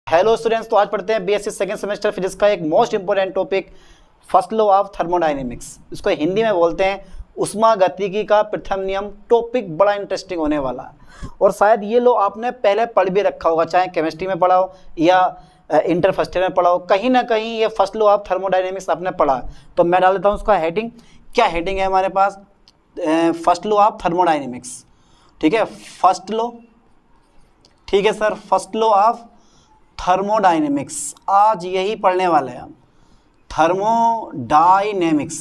Hello students, तो आज पढ़ते हैं बीएससी सेकंड सेमेस्टर फिजिक्स का एक most important topic first law of thermodynamics. इसको हिंदी में बोलते हैं उष्मागतिकी का प्रथम नियम। टॉपिक बड़ा इंटरेस्टिंग होने वाला है और शायद ये लॉ आपने पहले पढ़ भी रखा होगा, चाहे केमिस्ट्री में पढ़ा हो या इंटर फर्स्ट ईयर में पढ़ा हो, कहीं ना कहीं ये फर्स्ट लॉ ऑफ थर्मोडायनेमिक्स आपने पढ़ा है। तो मैं डाल देता हूँ उसका हेडिंग। क्या हेडिंग है हमारे पास? First law of thermodynamics. ठीक है, फर्स्ट लॉ। ठीक है sir, first law of thermodynamics आज यही पढ़ने वाले हैं हम। थर्मोडायनेमिक्स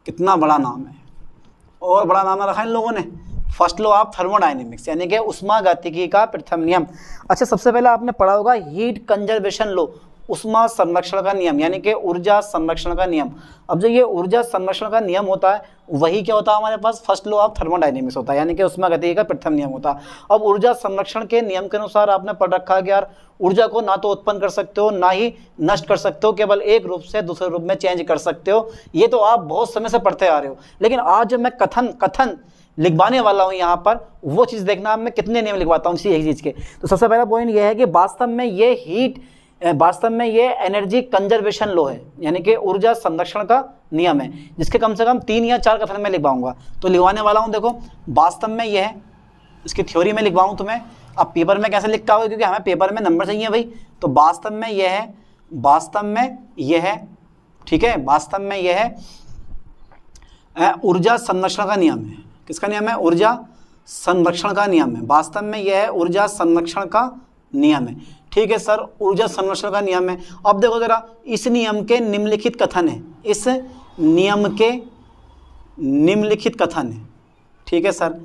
कितना बड़ा नाम है, और बड़ा नाम रखा है इन लोगों ने, फर्स्ट लॉ ऑफ थर्मोडायनेमिक्स यानी कि उष्मागतिकी का प्रथम नियम। अच्छा, सबसे पहले आपने पढ़ा होगा हीट कंजर्वेशन लॉ, उष्मा संरक्षण का नियम यानी कि ऊर्जा संरक्षण का नियम। अब जो ये ऊर्जा संरक्षण का नियम होता है वही क्या होता है हमारे पास? फर्स्ट लॉ ऑफ थर्मोडायनेमिक्स होता है यानी कि उष्मागतिकी का प्रथम नियम होता है। अब ऊर्जा संरक्षण के नियम के अनुसार आपने पढ़ रखा है कि यार ऊर्जा को ना तो उत्पन्न कर सकते हो ना ही नष्ट कर सकते हो, केवल एक रूप से दूसरे रूप में चेंज कर सकते हो। ये तो आप बहुत समय से पढ़ते आ रहे हो, लेकिन आज जब मैं कथन लिखवाने वाला हूँ यहाँ पर, वो चीज़ देखना मैं कितने नियम लिखवाता हूँ इसी एक चीज़ के। तो सबसे पहला पॉइंट ये है कि वास्तव में ये एनर्जी कंजर्वेशन लॉ है यानी कि ऊर्जा संरक्षण का नियम है, जिसके कम से कम 3 या 4 कथन में लिखवाऊंगा। तो लिखवाने वाला हूँ, देखो वास्तव में ये है, इसकी थ्योरी में लिखवाऊँ तुम्हें। अब पेपर में कैसे लिखता होगा, क्योंकि हमें पेपर में नंबर चाहिए भाई। तो वास्तव में ये है, ठीक है, वास्तव में यह है ऊर्जा संरक्षण का नियम है। किसका नियम है? ऊर्जा संरक्षण का नियम है। वास्तव में यह है ऊर्जा संरक्षण का नियम है। ठीक है सर, ऊर्जा संरक्षण का नियम है। अब देखो जरा, इस नियम के निम्नलिखित कथन है, इस नियम के निम्नलिखित कथन है। ठीक है सर,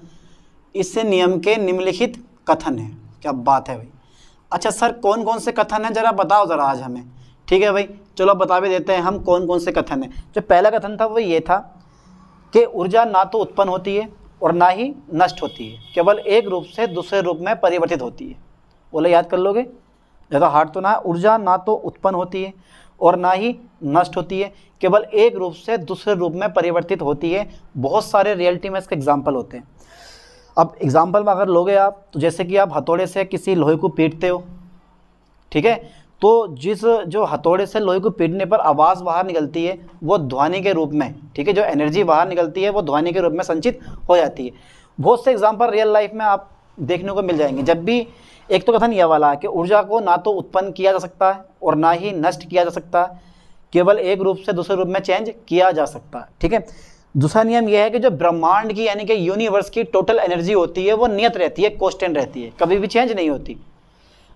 इस नियम के निम्नलिखित कथन है। क्या बात है भाई। अच्छा सर, कौन कौन से कथन हैं जरा बताओ जरा आज हमें। ठीक है भाई, चलो बता भी देते हैं हम कौन कौन से कथन हैं। जो पहला कथन था वो ये था कि ऊर्जा ना तो उत्पन्न होती है और ना ही नष्ट होती है, केवल एक रूप से दूसरे रूप में परिवर्तित होती है। बोले याद कर लोगे, ज़्यादा हार्ड तो ना है। ऊर्जा ना तो उत्पन्न होती है और ना ही नष्ट होती है, केवल एक रूप से दूसरे रूप में परिवर्तित होती है। बहुत सारे रियलिटी में इसके एग्जाम्पल होते हैं। अब एग्जाम्पल में अगर लोगे आप, तो जैसे कि आप हथौड़े से किसी लोहे को पीटते हो, ठीक है, तो जो हथौड़े से लोहे को पीटने पर आवाज़ बाहर निकलती है वो ध्वनि के रूप में, ठीक है, जो एनर्जी बाहर निकलती है वो ध्वनि के रूप में संचित हो जाती है। बहुत से एग्जाम्पल रियल लाइफ में आप देखने को मिल जाएंगे। जब भी एक तो कथन यह वाला है कि ऊर्जा को ना तो उत्पन्न किया जा सकता है और ना ही नष्ट किया जा सकता है, केवल एक रूप से दूसरे रूप में चेंज किया जा सकता है। ठीक है, दूसरा नियम यह है कि जो ब्रह्मांड की यानी कि यूनिवर्स की टोटल एनर्जी होती है वो नियत रहती है, कांस्टेंट रहती है, कभी भी चेंज नहीं होती।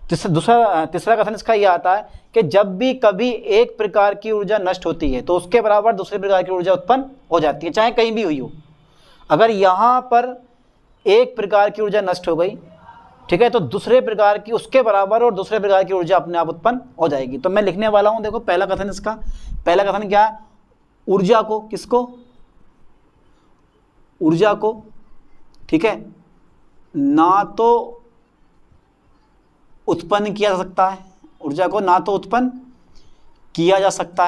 तीसरा कथन इसका यह आता है कि जब भी कभी एक प्रकार की ऊर्जा नष्ट होती है तो उसके बराबर दूसरे प्रकार की ऊर्जा उत्पन्न हो जाती है, चाहे कहीं भी हुई हो। अगर यहाँ पर एक प्रकार की ऊर्जा नष्ट हो गई, ठीक है, तो दूसरे प्रकार की उसके बराबर और दूसरे प्रकार की ऊर्जा अपने आप उत्पन्न हो जाएगी। तो मैं लिखने वाला हूँ, देखो पहला कथन इसका, पहला कथन क्या है? ऊर्जा को, किसको? ऊर्जा को, ठीक है, ना तो उत्पन्न किया जा सकता है, ऊर्जा को ना तो उत्पन्न किया जा सकता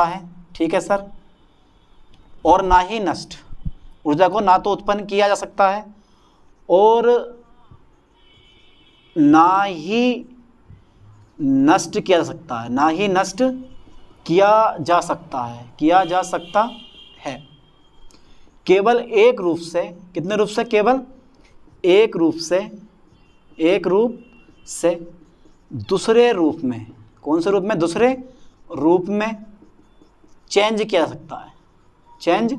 है, ठीक है सर, और ना ही नष्ट। ऊर्जा को ना तो उत्पन्न किया जा सकता है और ना ही नष्ट किया जा सकता है, ना ही नष्ट किया जा सकता है, केवल एक रूप से। कितने रूप से? केवल एक रूप से दूसरे रूप में। कौन से रूप में? दूसरे रूप में चेंज किया जा सकता है, चेंज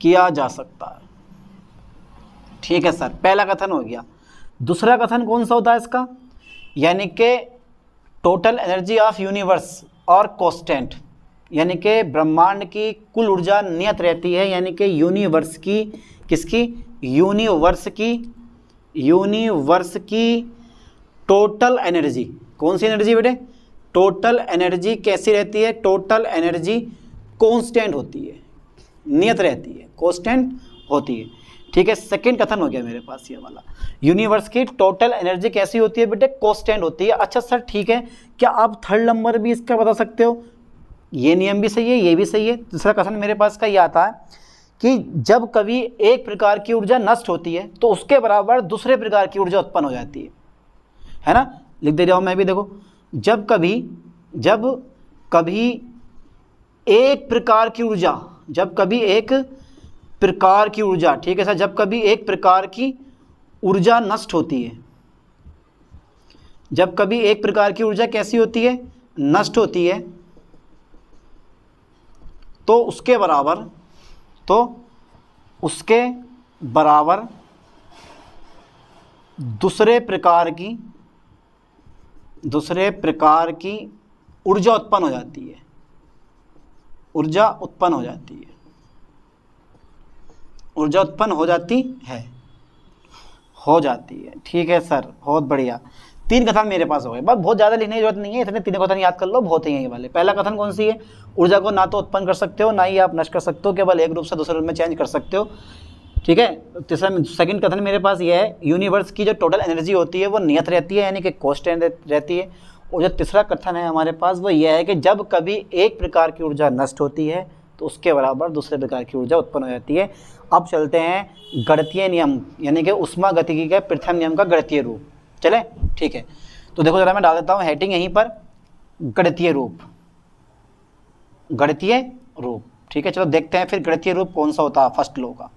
किया जा सकता है। ठीक है सर, पहला कथन हो गया। दूसरा कथन कौन सा होता है इसका? यानी कि टोटल एनर्जी ऑफ यूनिवर्स और कांस्टेंट, यानी कि ब्रह्मांड की कुल ऊर्जा नियत रहती है, यानी कि यूनिवर्स की, किसकी? यूनिवर्स की टोटल एनर्जी। कौन सी एनर्जी बेटे? टोटल एनर्जी कैसी रहती है? टोटल एनर्जी कांस्टेंट होती है, नियत रहती है, कांस्टेंट होती है। ठीक है, सेकंड कथन हो गया मेरे पास ये वाला। यूनिवर्स की टोटल एनर्जी कैसी होती है बेटे? कांस्टेंट होती है। अच्छा सर ठीक है, क्या आप थर्ड नंबर भी इसका बता सकते हो? ये नियम भी सही है, ये भी सही है। दूसरा कथन मेरे पास का ये आता है कि जब कभी एक प्रकार की ऊर्जा नष्ट होती है तो उसके बराबर दूसरे प्रकार की ऊर्जा उत्पन्न हो जाती है ना। लिख दे रहा हूँ मैं भी, देखो, जब कभी एक प्रकार की ऊर्जा, जब कभी एक प्रकार की ऊर्जा, ठीक है सर, जब कभी एक प्रकार की ऊर्जा नष्ट होती है, जब कभी एक प्रकार की ऊर्जा कैसी होती है, नष्ट होती है, तो उसके बराबर दूसरे प्रकार की ऊर्जा उत्पन्न हो जाती है, ऊर्जा उत्पन्न हो जाती है, ऊर्जा उत्पन्न हो जाती है। ठीक है सर, बहुत बढ़िया। 3 कथन मेरे पास हो गए, बस बहुत ज़्यादा लिखने की जरूरत नहीं है, इतने 3 कथन याद कर लो, बहुत ही है ये वाले। पहला कथन कौन सी है, ऊर्जा को ना तो उत्पन्न कर सकते हो ना ही आप नष्ट कर सकते हो, केवल एक रूप से दूसरे रूप में चेंज कर सकते हो। ठीक है, तीसरा सेकंड कथन मेरे पास ये है, यूनिवर्स की जो टोटल एनर्जी होती है वो नियत रहती है, यानी कि कांस्टेंट रहती है। और जो तीसरा कथन है हमारे पास वो ये है कि जब कभी एक प्रकार की ऊर्जा नष्ट होती है तो उसके बराबर दूसरे प्रकार की ऊर्जा उत्पन्न हो जाती है। अब चलते हैं गणितीय नियम, यानी कि ऊष्मा गतिकी के प्रथम नियम का गणितीय रूप। चले, ठीक है, तो देखो जरा मैं डाल देता हूँ हेडिंग यहीं पर, गणितीय रूप, गणितीय रूप। ठीक है, चलो देखते हैं फिर गणितीय रूप कौन सा होता है फर्स्ट लॉ का।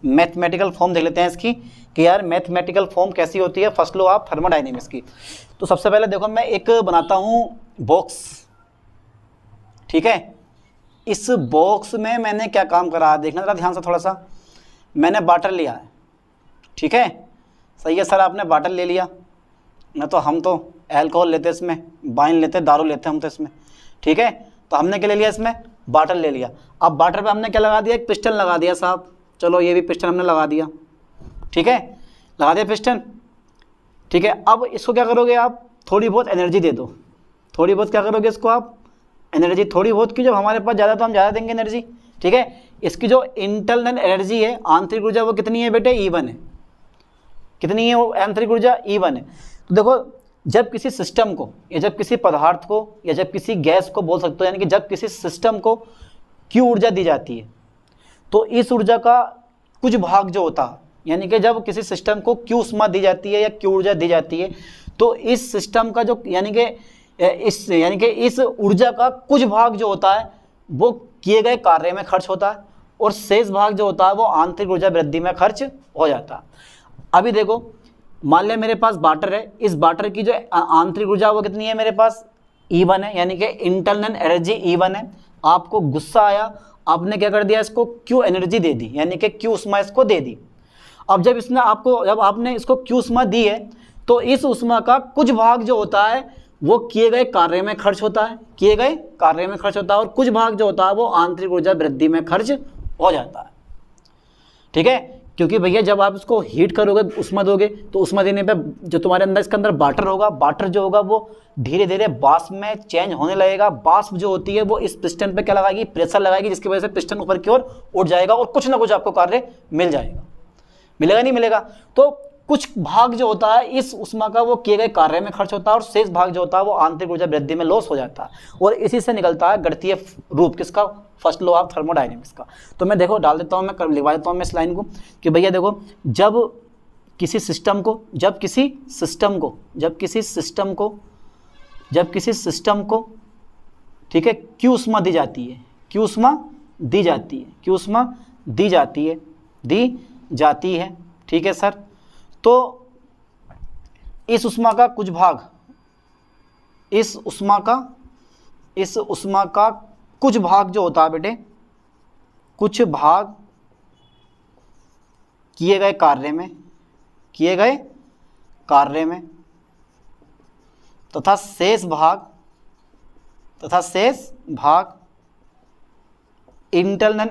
मैथमेटिकल फॉर्म देख लेते हैं इसकी कि यार मैथमेटिकल फॉर्म कैसी होती है फर्स्ट लॉ ऑफ थर्मोडायनेमिक्स की। तो सबसे पहले देखो मैं एक बनाता हूँ बॉक्स। ठीक है, इस बॉक्स में मैंने क्या काम करा, देखना जरा ध्यान से थोड़ा सा। मैंने वाटर लिया है, ठीक है, सही है सर, आपने वाटर ले लिया, न तो हम तो अल्कोहल लेते इसमें, वाइन लेते, दारू लेते हम तो इसमें। ठीक है, तो हमने क्या ले लिया, इसमें वाटर ले लिया। अब वाटर पे हमने क्या लगा दिया, एक पिस्टन लगा दिया साहब। चलो ये भी पिस्टन हमने लगा दिया, ठीक है, लगा दिया पिस्टन। ठीक है, अब इसको क्या करोगे आप, थोड़ी बहुत एनर्जी दे दो। थोड़ी बहुत क्या करोगे इसको आप, एनर्जी थोड़ी बहुत की, जब हमारे पास ज़्यादा तो हम ज़्यादा देंगे एनर्जी। ठीक है, इसकी जो इंटरनल एनर्जी है, आंतरिक ऊर्जा, वो कितनी है बेटे, E1 है। कितनी है वो आंतरिक ऊर्जा, E1 है। तो देखो जब किसी सिस्टम को या जब किसी पदार्थ को या जब किसी गैस को बोल सकते हो, यानी कि जब किसी सिस्टम को Q ऊर्जा दी जाती है तो इस ऊर्जा का कुछ भाग जो होता है, यानी कि जब किसी सिस्टम को Q ऊष्मा दी जाती है या Q ऊर्जा दी जाती है तो इस सिस्टम का जो यानी कि इस ऊर्जा का कुछ भाग जो होता है वो किए गए कार्य में खर्च होता है और शेष भाग जो होता है वो आंतरिक ऊर्जा वृद्धि में खर्च हो जाता है। अभी देखो मान लिया मेरे पास वाटर है, इस वाटर की जो आंतरिक ऊर्जा वो कितनी है मेरे पास, E1 है, यानी कि इंटरनल एनर्जी E1 है। आपको गुस्सा आया, आपने क्या कर दिया, इसको Q एनर्जी दे दी, यानी कि Q ऊष्मा इसको दे दी। अब जब आपने इसको Q ऊष्मा दी है तो इस ऊष्मा का कुछ भाग जो होता है वो किए गए कार्य में खर्च होता है, किए गए कार्य में खर्च होता है, और कुछ भाग जो होता है वो आंतरिक ऊर्जा वृद्धि में खर्च हो जाता है। ठीक है, क्योंकि भैया जब आप इसको हीट करोगे, उष्मा दोगे, तो उष्मा देने पे जो तुम्हारे अंदर इसके अंदर वाटर होगा, वाटर जो होगा वो धीरे धीरे वाष्प में चेंज होने लगेगा। वाष्प जो होती है वो इस पिस्टन पे क्या लगाएगी, प्रेशर लगाएगी, जिसकी वजह से पिस्टन ऊपर की ओर उठ जाएगा और कुछ ना कुछ आपको कार्य मिल जाएगा। मिलेगा नहीं मिलेगा, तो कुछ भाग जो होता है इस उष्मा का वो किए गए कार्य में खर्च होता है और शेष भाग जो होता है वो आंतरिक ऊर्जा वृद्धि में लॉस हो जाता है। और इसी से निकलता है गणितीय रूप किसका, फर्स्ट लॉ ऑफ थर्मोडायनेमिक्स का। तो मैं देखो डाल देता हूँ, मैं लिखवा देता हूँ मैं इस लाइन को कि भैया देखो जब किसी सिस्टम को ठीक है Q ऊष्मा दी जाती है, Q ऊष्मा दी जाती है, ठीक है सर। तो इस ऊष्मा का कुछ भाग, इस ऊष्मा का कुछ भाग जो होता है बेटे, कुछ भाग किए गए कार्य में तथा शेष भाग इंटरनल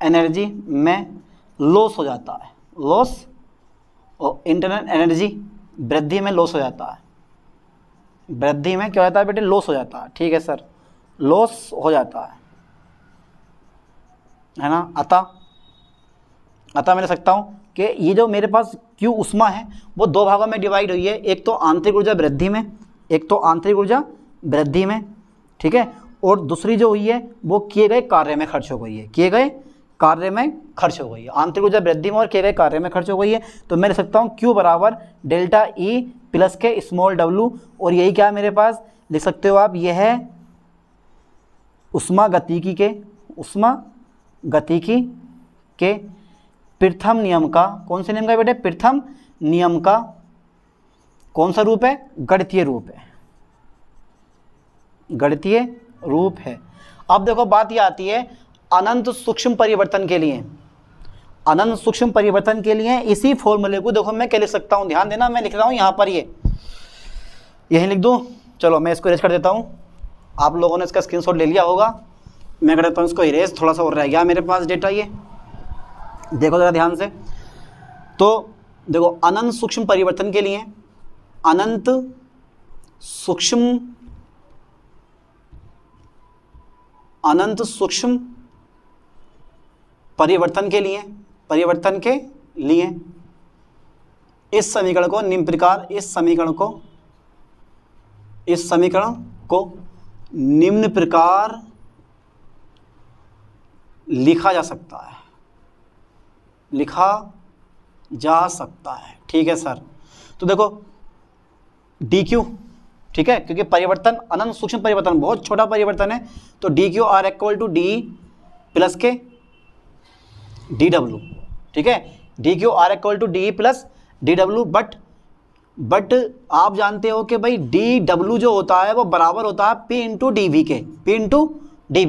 एनर्जी में लॉस हो जाता है, और इंटरनल एनर्जी वृद्धि में लॉस हो जाता है। वृद्धि में क्या होता है बेटे, लॉस हो जाता है। ठीक है सर, लॉस हो जाता है ना। अतः मैं लिख सकता हूँ कि ये जो मेरे पास Q ऊष्मा है वो 2 भागों में डिवाइड हुई है, एक तो आंतरिक ऊर्जा वृद्धि में, ठीक है, और दूसरी जो हुई है वो किए गए कार्य में खर्च हो गई है, किए गए कार्य में खर्च हो गई है। आंतरिक ऊर्जा वृद्धि में और किए गए कार्य में खर्च हो गई है। तो मैं लिख सकता हूँ Q बराबर डेल्टा E प्लस के स्मॉल w, और यही क्या है मेरे पास, लिख सकते हो आप, यह है ऊष्मागतिकी के प्रथम नियम का, कौन से नियम का बेटे, प्रथम नियम का कौन सा रूप है, गणितीय रूप है, गणितीय रूप है। अब देखो बात ये आती है अनंत सूक्ष्म परिवर्तन के लिए, अनंत सूक्ष्म परिवर्तन के लिए इसी फॉर्मूले को देखो मैं क्या लिख सकता हूँ, ध्यान देना, मैं लिख रहा हूँ यहाँ पर, ये यही लिख दूँ, चलो मैं इसको इरेज कर देता हूँ। आप लोगों ने इसका स्क्रीनशॉट ले लिया होगा, मैं कर देता हूँ इसको इरेज, थोड़ा सा और रह गया मेरे पास डेटा, ये देखो ज़रा ध्यान से। तो देखो अनंत सूक्ष्म परिवर्तन के लिए, अनंत सूक्ष्म परिवर्तन के लिए, इस समीकरण को निम्न प्रकार, इस समीकरण को निम्न प्रकार लिखा जा सकता है, ठीक है सर। तो देखो dq, ठीक है, क्योंकि परिवर्तन अनंत सूक्ष्म परिवर्तन बहुत छोटा परिवर्तन है, तो dq are equal to D plus के dw, ठीक है, dq are equal to D plus dw, but आप जानते हो कि भाई dw जो होता है वो बराबर होता है p इंटू dv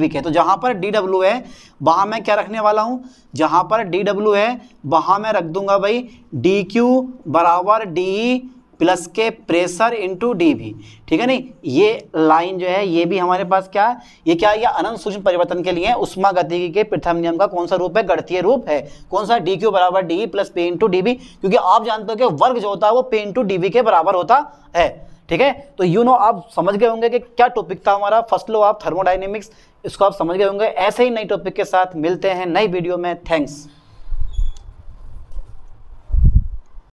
के, तो जहाँ पर dw है वहाँ मैं क्या रखने वाला हूँ, जहाँ पर dw है वहाँ मैं रख दूंगा भाई dq बराबर d प्लस के प्रेशर इंटू dv, ठीक है नहीं। ये लाइन जो है ये भी हमारे पास क्या है, ये क्या है, ये अनंत सूक्ष्म परिवर्तन के लिए ऊष्मागतिकी के प्रथम नियम का कौन सा रूप है, गणितीय रूप है। कौन सा, dq बराबर d plus p into dv, क्योंकि आप जानते हो कि वर्ग जो होता है वो p इंटू dv के बराबर होता है, ठीक है। तो आप समझ गए होंगे कि क्या टॉपिक था हमारा, फर्स्ट लॉ ऑफ थर्मोडायनेमिक्स, इसको आप समझ गए होंगे। ऐसे ही नई टॉपिक के साथ मिलते हैं नई वीडियो में, थैंक्स।